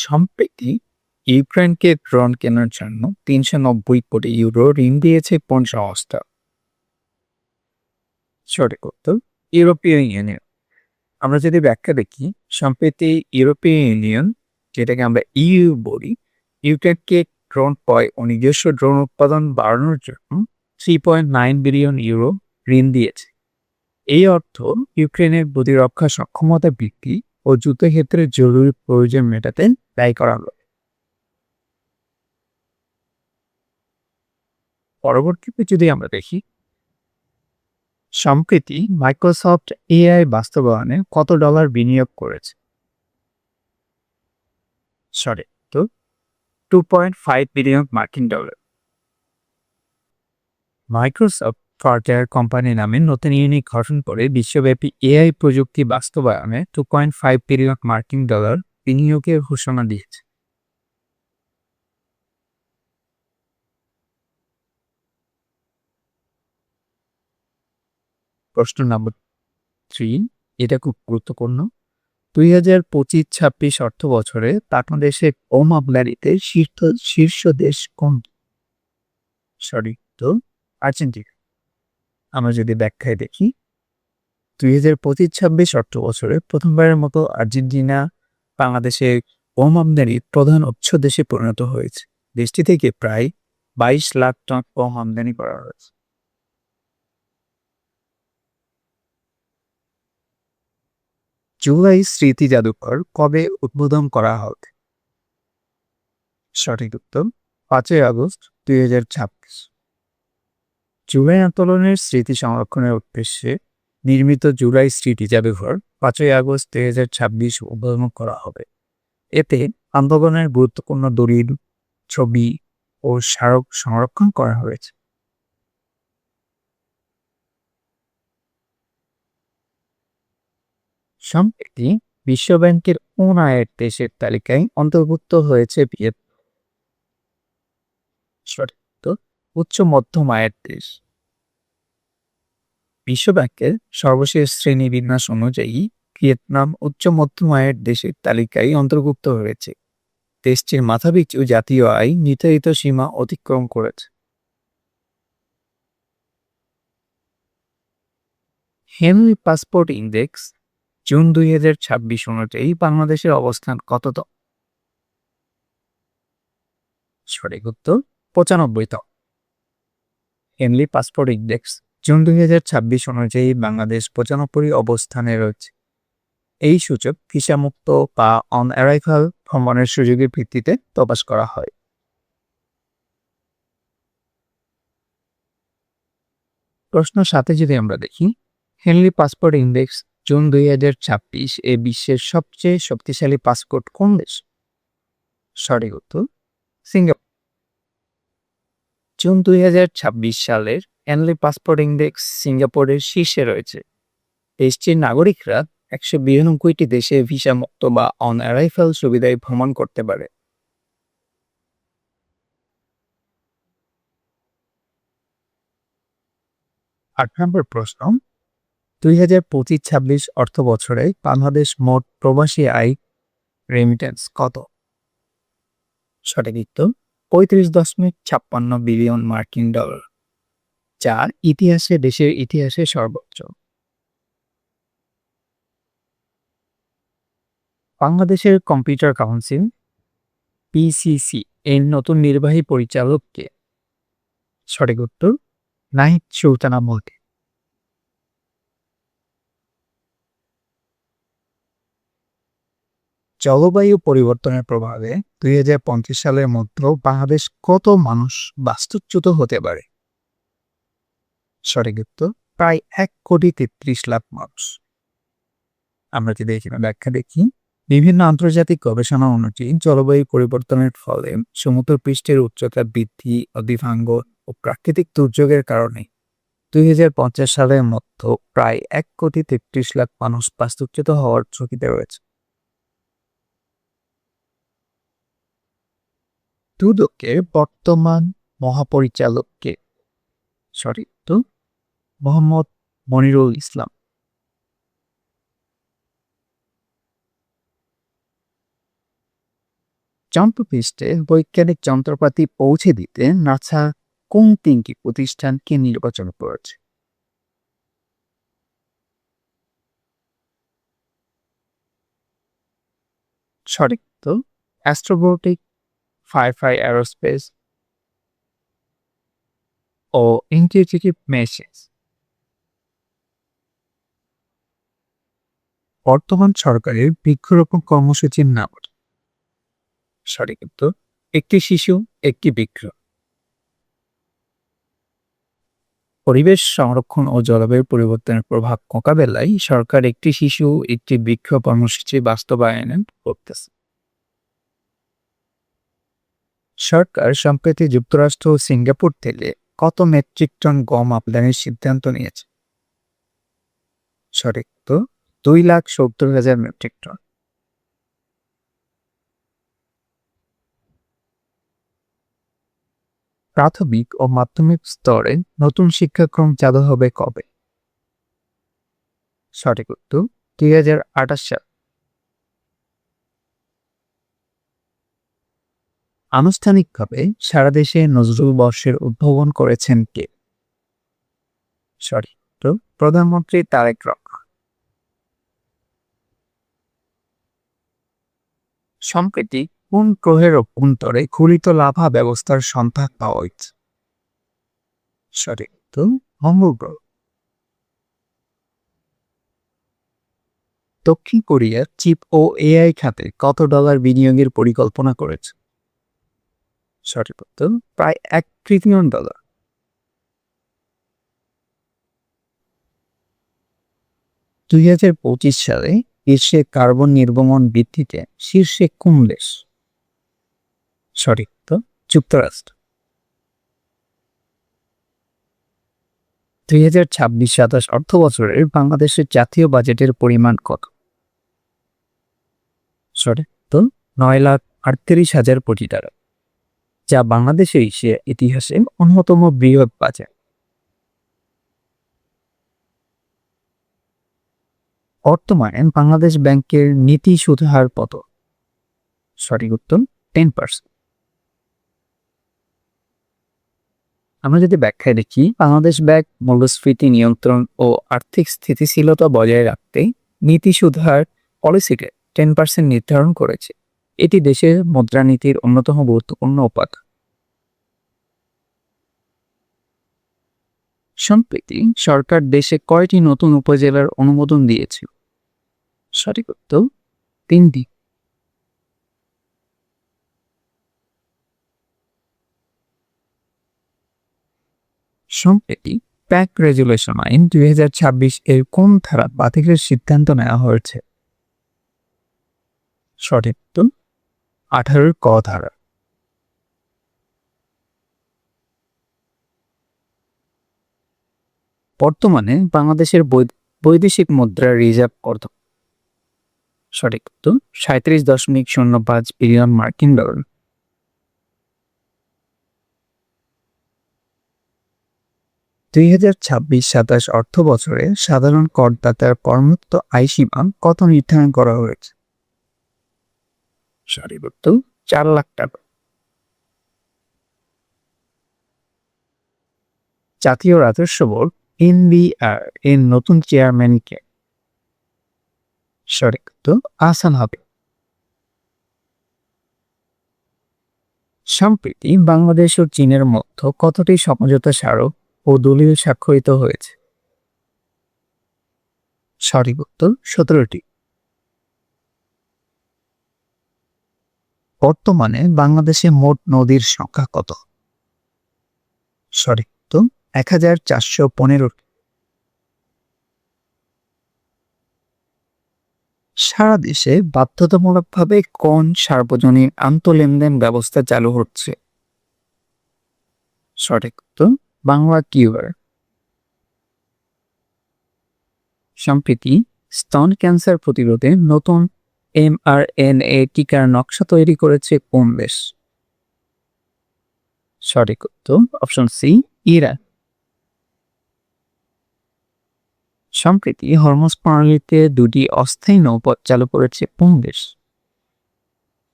সম্প্রতি ইউক্রেনকে ড্রোন কেনার জন্য ৩৯০ কোটি ইউরো ঋণ দিয়েছে কোন সংস্থা? সঠিক উত্তর ইউরোপীয় ইউনিয়ন। আমরা যদি ব্যাখ্যা দেখি, সম্প্রতি ইউরোপীয় ইউনিয়ন, যেটাকে আমরা ইইউ বলি, ইউক্রেনকে ড্রোন ক্রয় ও নিজস্ব ড্রোন উৎপাদন বাড়ানোর জন্য 3.9 বিলিয়ন ইউরো ঋণ দিয়েছে। এই অর্থ ইউক্রেনের প্রতিরক্ষা সক্ষমতা বৃদ্ধি ও যুদ্ধক্ষেত্রে জরুরি প্রয়োজন মেটাতে ব্যয় করা হবে। পরবর্তীতে যদি আমরা দেখি, সম্প্রতি মাইক্রোসফট এআই বাস্তবায়নে কত ডলার বিনিয়োগ করেছে? সঠিক তো 2.5 বিলিয়ন মার্কিন ডলার। মাইক্রোসফট ফার্টার কোম্পানি নামে নতুন ইউনিট গঠন করে বিশ্বব্যাপী এআই প্রযুক্তি বাস্তবায়নে 2.5 বিলিয়ন মার্কিন ডলার বিনিয়োগের ঘোষণা দিয়েছে। প্রশ্ন নম্বর 3, এটা খুব গুরুত্বপূর্ণ। 2025-26 অর্থ বছরে বাংলাদেশে কম আমদানিতে শীর্ষ দেশ কোনটি? সঠিক তো আর্জেন্টিনা। আমরা যদি ব্যাখ্যায় দেখি, 2025-26 অর্থ বছরে প্রথমবারের মতো আর্জেন্টিনা বাংলাদেশের কম আমদানির প্রধান উৎস দেশে পরিণত হয়েছে। দেশটি থেকে প্রায় 22 লাখ টন কম আমদানি করা হয়েছে। জুলাই স্মৃতি জাদুঘর কবে উদ্বোধন করা হবে? সঠিক উত্তর 5 আগস্ট 2026। জুলাই আন্দোলনের স্মৃতি সংরক্ষণের উদ্দেশ্যে নির্মিত জুলাই স্মৃতি জাদুঘর 5 আগস্ট 2026 উদ্বোধন করা হবে। এতে আন্দোলনের গুরুত্বপূর্ণ দলিল, ছবি ও স্মারক সংরক্ষণ করা হয়েছে। সম্প্রতি বিশ্বব্যাংকের কোন আয়ের দেশের তালিকায় অন্তর্ভুক্ত হয়েছে ভিয়েতনাম? সঠিক উত্তর উচ্চ মধ্যম আয়ের দেশ। বিশ্বব্যাংকের সর্বশেষ শ্রেণীবিন্যাস অনুযায়ী ভিয়েতনাম উচ্চ মধ্যম আয়ের দেশের তালিকায় অন্তর্ভুক্ত হয়েছে। দেশটির মাথাপিছু জাতীয় আয় নির্ধারিত সীমা অতিক্রম করেছে। হেনরি পাসপোর্ট ইন্ডেক্স জুন 2026 অনুযায়ী বাংলাদেশের অবস্থান কততম? সঠিক উত্তর 95তম। হেনরি পাসপোর্ট ইন্ডেক্স জুন 2026 অনুযায়ী বাংলাদেশ 95 অবস্থানে রয়েছে। এই সূচক ভিসামুক্ত বা অন অ্যারাইভাল ভ্রমণের সুযোগের ভিত্তিতে প্রকাশ করা হয়। প্রশ্ন 7 যদি আমরা দেখি, হেনরি পাসপোর্ট ইন্ডেক্স জুন 2026 এ বিশ্বের সবচেয়ে শক্তিশালী পাসপোর্ট কোন দেশ? সঠিক উত্তর সিঙ্গাপুর। জুন 2026 সালের হেনরি পাসপোর্ট ইন্ডেক্স সিঙ্গাপুরের শীর্ষে রয়েছে। দেশটির নাগরিকরা 192টি দেশে ভিসামুক্ত বা অন অ্যারাইভাল সুবিধায় ভ্রমণ করতে পারে। 8 নম্বর প্রশ্ন, 2025-26 অর্থ বছরে বাংলাদেশ মোট প্রবাসী আয় রেমিটেন্স কত? সঠিক উত্তর 35.56 বিলিয়ন মার্কিন ডলার, যা দেশের ইতিহাসে সর্বোচ্চ। বাংলাদেশের কম্পিউটার কাউন্সিল পিসিসি এর নতুন নির্বাহী পরিচালক কে? সঠিক উত্তর নাহিদ সুলতানা মল্লিক। জলবায়ু পরিবর্তনের প্রভাবে 2050 সালের মধ্যে বাংলাদেশ কত মানুষ বাস্তুচ্যুত হতে পারে? সঠিক উত্তর প্রায় 1,33,00,000 মানুষ। আমরা যদি এখানে ব্যাখ্যা দেখি, বিভিন্ন আন্তর্জাতিক গবেষণা অনুযায়ী জলবায়ু পরিবর্তনের ফলে সমুদ্রপৃষ্ঠের উচ্চতা বৃদ্ধি, অতিভাঙ্গন ও প্রাকৃতিক দুর্যোগের কারণে 2050 সালের মধ্যে প্রায় 1,33,00,000 মানুষ বাস্তুচ্যুত হওয়ার ঝুঁকিতে রয়েছে। দুদকের বর্তমান মহাপরিচালক কে? সঠিক উত্তর মোহাম্মদ মনিরুল ইসলাম। চন্দ্রপৃষ্ঠে বৈজ্ঞানিক যন্ত্রপাতি পৌঁছে দিতে নাসা কোন তিনটি প্রতিষ্ঠানকে নির্বাচন করেছে? সঠিক তো অ্যাস্ট্রোবটিক, ফায়ারফ্লাই অ্যারোস্পেস ও ইনটিউটিভ মেশিনস। বর্তমান সরকারের বৃক্ষরোপণ কর্মসূচির নাম? সঠিক উত্তর একটি শিশু একটি বৃক্ষ। পরিবেশ সংরক্ষণ ও জলবায়ু পরিবর্তনের প্রভাব মোকাবেলায় সরকার একটি শিশু একটি বৃক্ষ কর্মসূচি বাস্তবায়ন করতেছে। সরকার সম্প্রতি যুক্তরাষ্ট্র ও সিঙ্গাপুর থেকে কত মেট্রিক টন গম আমদানির সিদ্ধান্ত নিয়েছে? সঠিক তো 2,70,000 মেট্রিক টন। প্রাথমিক ও মাধ্যমিক স্তরে নতুন শিক্ষাক্রম চালু হবে কবে? সঠিক উত্তর 2028 সাল। আনুষ্ঠানিকভাবে সারা দেশে নজরুল বর্ষের উদ্ভাবন করেছেন কে? সঠিক উত্তর প্রধানমন্ত্রী তারেক রহমান। সম্প্রতি কোন গ্রহের অভ্যন্তরে ঘূর্ণিত লাভা ব্যবস্থার সন্ধান পাওয়া হয়েছে? সঠিক উত্তর মঙ্গল গ্রহ। দক্ষিণ কোরিয়া চিপ ও এআই খাতে কত ডলার বিনিয়োগের পরিকল্পনা করেছে? সঠিক উত্তর প্রায় $1 ট্রিলিয়ন। 2025 সালে বিশ্বে কার্বন নির্গমন বৃদ্ধিতে শীর্ষে কোন দেশ? সঠিক উত্তর যুক্তরাষ্ট্র। 2026-27 অর্থ বছরের বাংলাদেশের জাতীয় বাজেটের পরিমাণ কত? সঠিক উত্তর 9,38,000 কোটি টাকা, যা বাংলাদেশের ইতিহাসে অন্যতম বৃহৎ বাজেট। বর্তমানে বাংলাদেশ ব্যাংকের নীতি সুদ হার কত? সঠিক উত্তর 10%। আমরা যদি ব্যাখ্যায় দেখি, বাংলাদেশ ব্যাংক মূল্যস্ফীতি নিয়ন্ত্রণ ও আর্থিক স্থিতিশীলতা বজায় রাখতে নীতি সুদ হার পলিসিকে 10% নির্ধারণ করেছে। এটি দেশের মুদ্রানীতির অন্যতম গুরুত্বপূর্ণ উপাদান। সম্প্রতি সরকার দেশে কয়টি নতুন উপজেলার অনুমোদন দিয়েছে? সঠিক উত্তর 3টি। সম্প্রতি প্যাক রেজুলেশন আইন 2026 এর কোন ধারা বাতিলের সিদ্ধান্ত নেওয়া হয়েছে? সঠিক উত্তর 18 ক ধারা। বর্তমানে বাংলাদেশের বৈদেশিক মুদ্রার রিজার্ভ কত? সঠিক উত্তর 37.05 বিলিয়ন মার্কিন ডলার। (2026-27 অর্থ বছরে সাধারণ করদাতার করমুক্ত আয় সীমা কত নির্ধারণ করা হয়েছে? সঠিক উত্তর 4 লাখ টাকা। জাতীয় রাজস্ব বোর্ড (এনবিআর) এর নতুন চেয়ারম্যান কে? সঠিক উত্তর আহসান হাবীব। সম্প্রতি বাংলাদেশ ও চীনের মধ্যে কতটি সমঝোতা স্মারক ও দলিল স্বাক্ষরিত হয়েছে? সঠিক উত্তর 17টি। বর্তমানে বাংলাদেশে মোট নদীর সংখ্যা কত? সঠিক উত্তর 1415। সারা দেশে বাধ্যতামূলকভাবে কোন সার্বজনীন আন্তঃলেনদেন ব্যবস্থা চালু হচ্ছে? সঠিক উত্তর বাংলা কিউআর। সম্প্রতি স্তন ক্যান্সার প্রতিরোধে নতুন mRNA টিকার নকশা তৈরি করেছে কোন দেশ? সঠিক উত্তর অপশন সি ইরান। সম্প্রতি হরমুজ প্রণালীতে 2টি অস্থায়ী নৌপথ চালু করেছে কোন দেশ?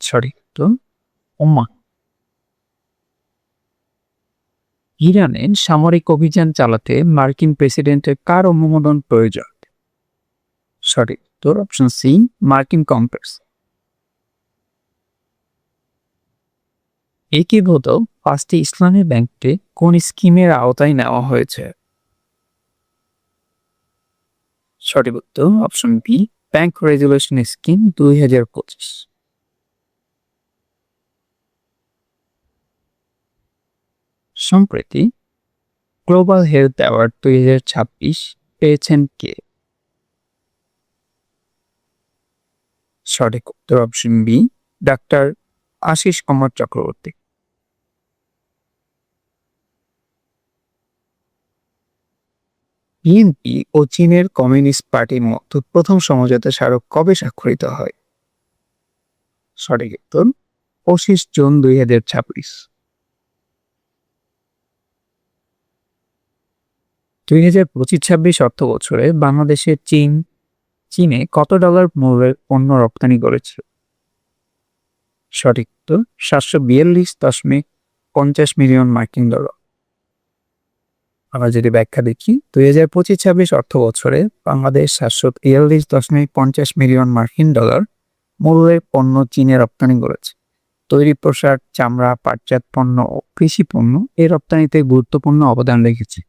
সঠিক উত্তর ওমা। ইরানে সামরিক অভিযান চালাতে মার্কিন প্রেসিডেন্টের কার অনুমোদন প্রয়োজন? সঠিক উত্তর অপশন সি, মার্কিন কংগ্রেস। একীভূত পাঁচটি ইসলামী ব্যাংককে কোন স্কিমের আওতায় নেওয়া হয়েছে? সঠিক উত্তর option B, bank resolution scheme 2025। সম্প্রতি গ্লোবাল হেলথ অ্যাওয়ার্ড 2026 পেয়েছেন কে? সঠিক উত্তর option B, doctor Ashis Kumar Chakraborty. BNP ও চীনের কমিউনিস্ট পার্টির মধ্যে প্রথম সমঝোতা স্মারক কবে স্বাক্ষরিত হয়? সঠিক উত্তর 25 জুন 2026। 2025-26 অর্থ বছরে বাংলাদেশের চীনে কত ডলার মূল্যের পণ্য রপ্তানি করেছে? সঠিক উত্তর 742.50 মিলিয়ন মার্কিন ডলার। আমরা যদি ব্যাখ্যা দেখি 2025-26 অর্থ বছরে বাংলাদেশ 743.50 মিলিয়ন মার্কিন ডলার মূল্যের পণ্য চীনে রপ্তানি করেছে। তৈরি পোশাক, চামড়া, পাটজাত পণ্য ও কৃষি পণ্য এই রপ্তানিতে গুরুত্বপূর্ণ অবদান রেখেছে।